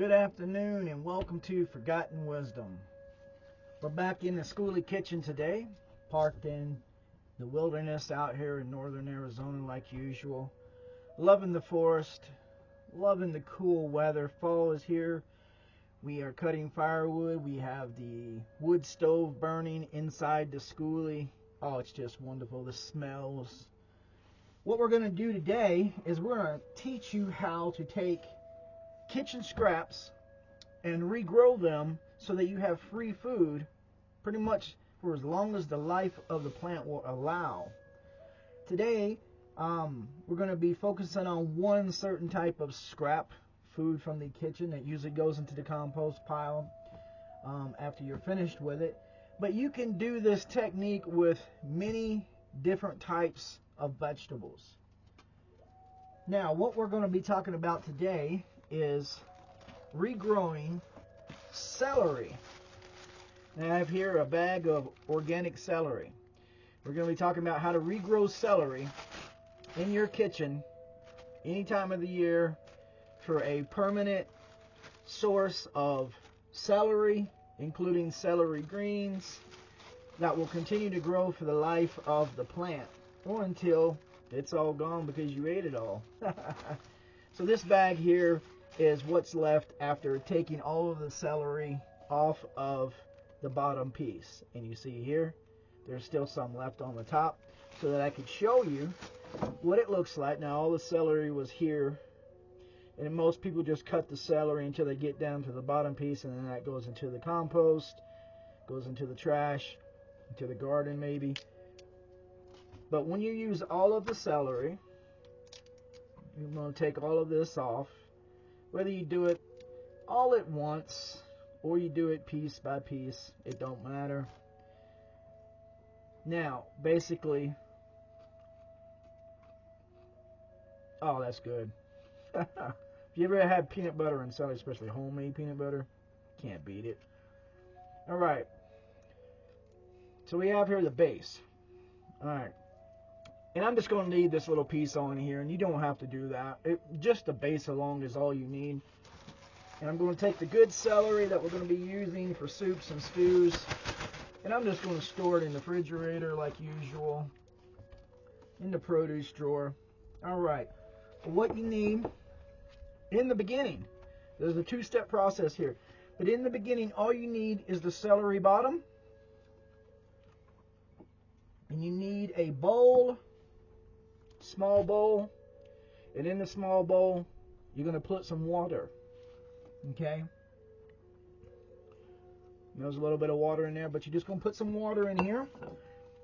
Good afternoon and welcome to Forgotten Wisdom. We're back in the schooly kitchen today, parked in the wilderness out here in northern Arizona like usual. Loving the forest, loving the cool weather. Fall is here. We are cutting firewood. We have the wood stove burning inside the schooly. Oh, it's just wonderful. The smells. What we're going to do today is we're going to teach you how to take kitchen scraps and regrow them so that you have free food pretty much for as long as the life of the plant will allow. Today, we're going to be focusing on one certain type of scrap food from the kitchen that usually goes into the compost pile after you're finished with it. But you can do this technique with many different types of vegetables. Now, what we're going to be talking about today is regrowing celery. Now I have here a bag of organic celery. We're going to be talking about how to regrow celery in your kitchen any time of the year for a permanent source of celery, including celery greens, that will continue to grow for the life of the plant or until it's all gone because you ate it all. So this bag here is what's left after taking all of the celery off of the bottom piece. And you see here, there's still some left on the top so that I could show you what it looks like. Now all the celery was here, and most people just cut the celery until they get down to the bottom piece, and then that goes into the compost, goes into the trash, into the garden maybe. But when you use all of the celery, you're going to take all of this off. Whether you do it all at once or you do it piece by piece, it don't matter. Now, basically, oh, that's good. If you ever had peanut butter and celery, especially homemade peanut butter, can't beat it. All right. So we have here the base. All right. And I'm just going to leave this little piece on here, and you don't have to do that. Just the base alone is all you need. And I'm going to take the good celery that we're going to be using for soups and stews, and I'm just going to store it in the refrigerator like usual, in the produce drawer. All right. What you need in the beginning, there's a two-step process here, but in the beginning, all you need is the celery bottom, and you need a bowl. Small bowl, and in the small bowl you're going to put some water. Okay, there's a little bit of water in there, but you're just going to put some water in here.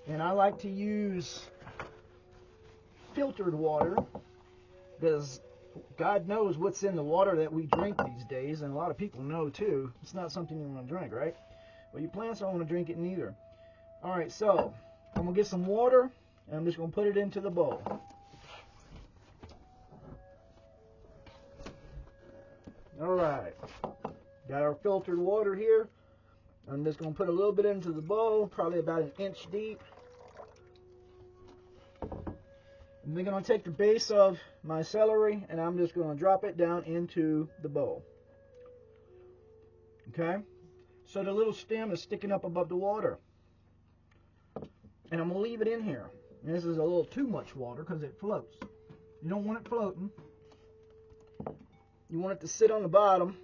And I like to use filtered water because God knows what's in the water that we drink these days, and a lot of people know too. It's not something you want to drink, right? Well, your plants don't want to drink it neither. Alright, so I'm going to get some water, and I'm just going to put it into the bowl. Alright, got our filtered water here. I'm just going to put a little bit into the bowl, probably about an inch deep. I'm then going to take the base of my celery, and I'm just going to drop it down into the bowl. Okay, so the little stem is sticking up above the water. And I'm going to leave it in here. And this is a little too much water because it floats. You don't want it floating. You want it to sit on the bottom.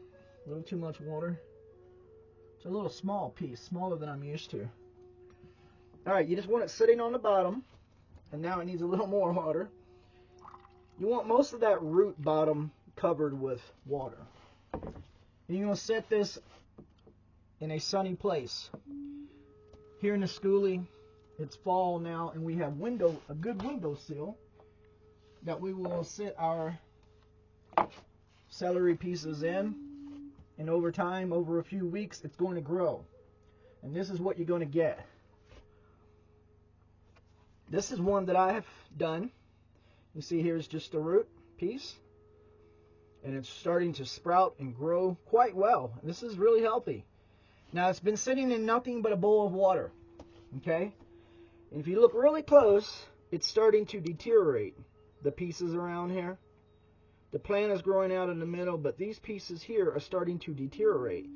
A little too much water. It's a little small piece, smaller than I'm used to. Alright, you just want it sitting on the bottom. And now it needs a little more water. You want most of that root bottom covered with water. And you're going to set this in a sunny place. Here in the schoolie, it's fall now, and we have a good windowsill that we will sit our celery pieces in, and over time, over a few weeks, it's going to grow. And this is what you're going to get. This is one that I have done. You see here's just a root piece, and it's starting to sprout and grow quite well. This is really healthy. Now it's been sitting in nothing but a bowl of water. Okay? And if you look really close, it's starting to deteriorate. The pieces around here, The plant is growing out in the middle, but these pieces here are starting to deteriorate.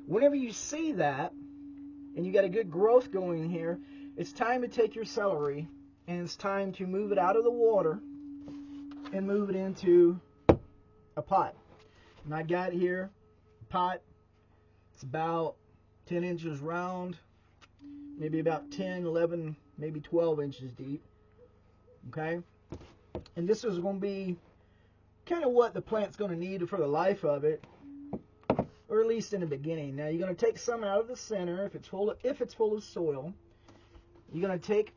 Whenever you see that, and you got a good growth going here, it's time to take your celery, and it's time to move it out of the water and move it into a pot. And I got here a pot. It's about 10 inches round, maybe about 10, 11, maybe 12 inches deep. Okay? And this is going to be kind of what the plant's going to need for the life of it, or at least in the beginning. Now you're going to take some out of the center if it's full of soil. You're going to take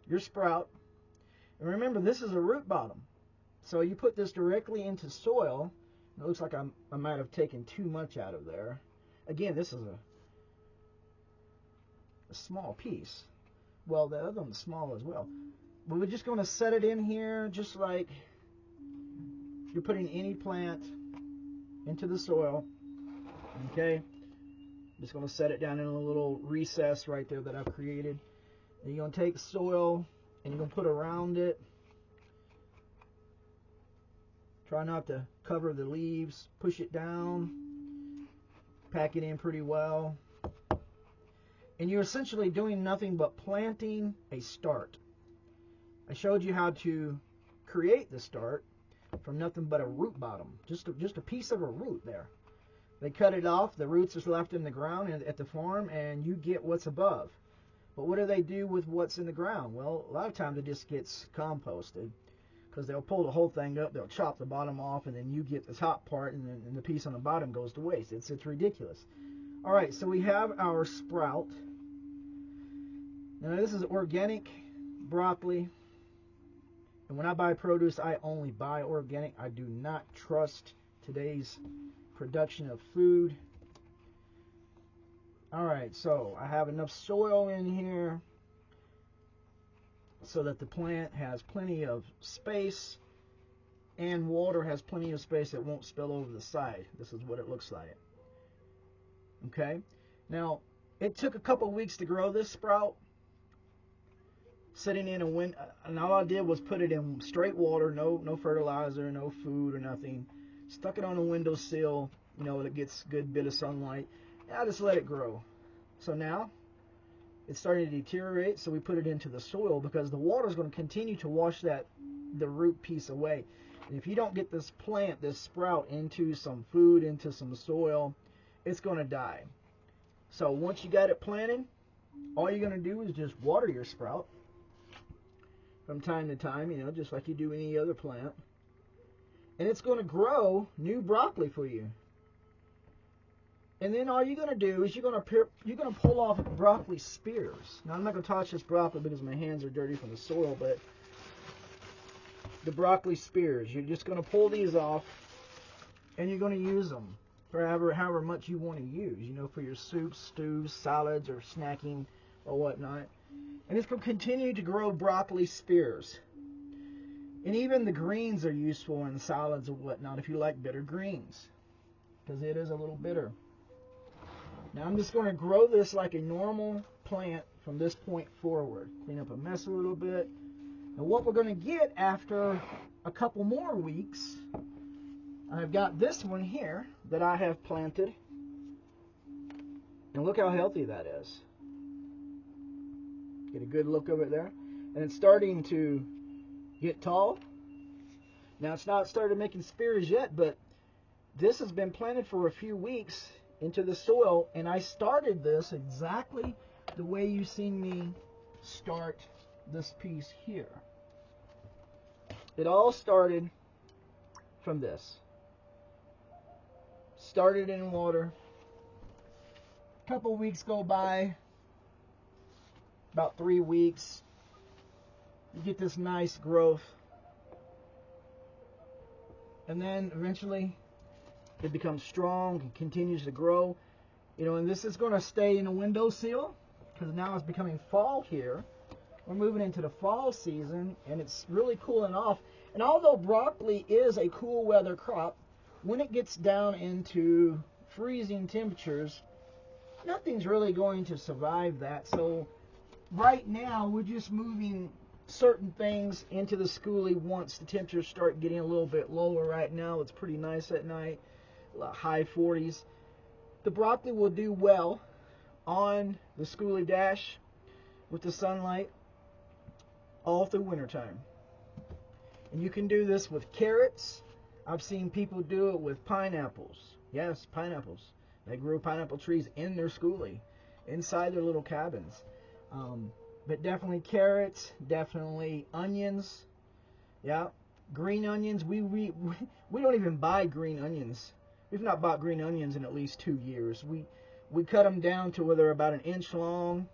your sprout, and remember, this is a root bottom, so you put this directly into soil. It looks like I might have taken too much out of there. Again, this is a small piece. Well, the other one's small as well. But we're just going to set it in here just like you're putting any plant into the soil. Okay? Just going to set it down in a little recess right there that I've created. And you're going to take soil and you're going to put around it. Try not to cover the leaves. Push it down. Pack it in pretty well. And you're essentially doing nothing but planting a start. I showed you how to create the start from nothing but a root bottom. Just a piece of a root there. They cut it off. The roots are left in the ground at the farm, and you get what's above. But what do they do with what's in the ground? Well, a lot of times it just gets composted, because they'll pull the whole thing up, they'll chop the bottom off, and then you get the top part, and then the piece on the bottom goes to waste. It's ridiculous. All right, so we have our sprout. Now this is organic broccoli, and when I buy produce, I only buy organic. I do not trust today's production of food. All right, so I have enough soil in here so that the plant has plenty of space, and water has plenty of space that won't spill over the side. This is what it looks like. Okay, now it took a couple weeks to grow this sprout, sitting in a wind, and all I did was put it in straight water, no fertilizer, no food or nothing. Stuck it on a windowsill, it gets a good bit of sunlight, and I just let it grow. So now it's starting to deteriorate, so we put it into the soil because the water is going to continue to wash the root piece away. And if you don't get this plant, this sprout, into some food, into some soil, it's going to die. So once you got it planted, all you're going to do is just water your sprout from time to time, just like you do any other plant. And it's going to grow new broccoli for you. And then all you're going to do is you're going to pull off broccoli spears. Now I'm not going to touch this broccoli because my hands are dirty from the soil, but the broccoli spears, you're just going to pull these off, and you're going to use them for however much you want to use, for your soups, stews, salads, or snacking or whatnot. And it's going to continue to grow broccoli spears. And even the greens are useful in salads or whatnot if you like bitter greens, because it is a little bitter. Now I'm just going to grow this like a normal plant from this point forward. Clean up a mess a little bit. And what we're going to get after a couple more weeks, I've got this one here that I have planted. And look how healthy that is. Get a good look of it there. And it's starting to get tall. Now it's not started making spears yet, but this has been planted for a few weeks into the soil, and I started this exactly the way you seen me start this piece here. It all started from this. Started in water. A couple weeks go by, about 3 weeks. You get this nice growth. And then eventually it becomes strong and continues to grow. And this is going to stay in a windowsill because now it's becoming fall here. We're moving into the fall season, and it's really cooling off. And although broccoli is a cool weather crop, when it gets down into freezing temperatures, nothing's really going to survive that. So right now we're just moving certain things into the schoolie once the temperatures start getting a little bit lower. Right now it's pretty nice at night, high 40s. The broccoli will do well on the schoolie dash with the sunlight all through wintertime. And you can do this with carrots. I've seen people do it with pineapples. Yes, pineapples. They grow pineapple trees in their schoolie, inside their little cabins. But definitely carrots, definitely onions. Yeah, green onions. We don't even buy green onions. We've not bought green onions in at least 2 years. We cut them down to where they're about an inch long,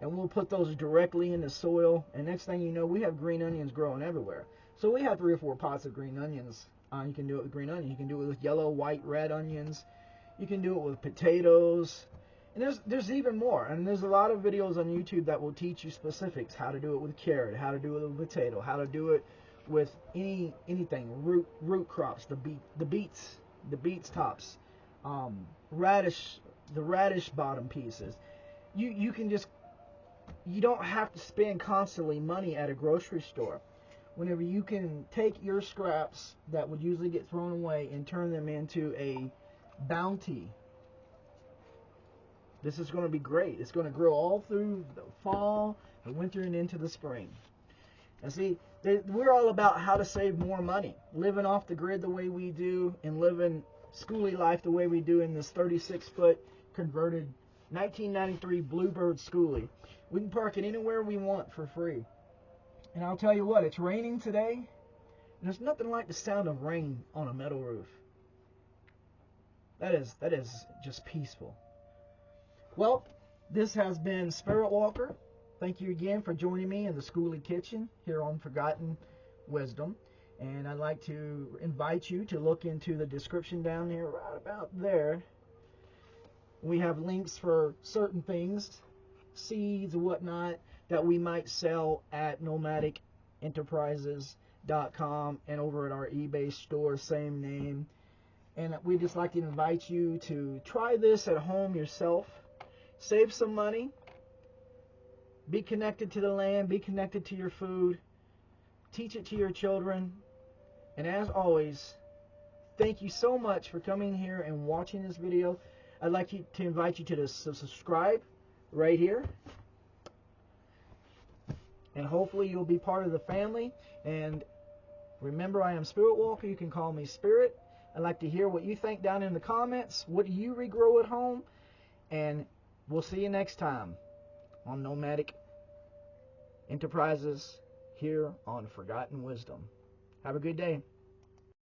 and we'll put those directly in the soil. And next thing you know, we have green onions growing everywhere. So we have 3 or 4 pots of green onions. You can do it with green onions. You can do it with yellow, white, red onions. You can do it with potatoes. And there's even more. And there's a lot of videos on YouTube that will teach you specifics. How to do it with carrot, how to do it with potato, how to do it with anything. Root crops, the beets tops, radish, the radish bottom pieces. You don't have to spend constantly money at a grocery store. Whenever you can take your scraps that would usually get thrown away and turn them into a bounty. This is going to be great. It's going to grow all through the fall, the winter, and into the spring. And see, we're all about how to save more money. Living off the grid the way we do, and living schoolie life the way we do in this 36-foot converted 1993 Bluebird schoolie. We can park it anywhere we want for free. And I'll tell you what, it's raining today, and there's nothing like the sound of rain on a metal roof. That is just peaceful. Well, this has been Spirit Walker. Thank you again for joining me in the schoolie kitchen here on Forgotten Wisdom. And I'd like to invite you to look into the description down there, right about there. We have links for certain things, seeds and whatnot, that we might sell at nomadicenterprises.com and over at our eBay store, same name. And we'd just like to invite you to try this at home yourself. Save some money. Be connected to the land. Be connected to your food. Teach it to your children. And as always, thank you so much for coming here and watching this video. I'd like to invite you to subscribe right here. And hopefully you'll be part of the family. And remember, I am Spirit Walker. You can call me Spirit. I'd like to hear what you think down in the comments. What do you regrow at home? And we'll see you next time on Nomadic Enterprises here on Forgotten Wisdom. Have a good day.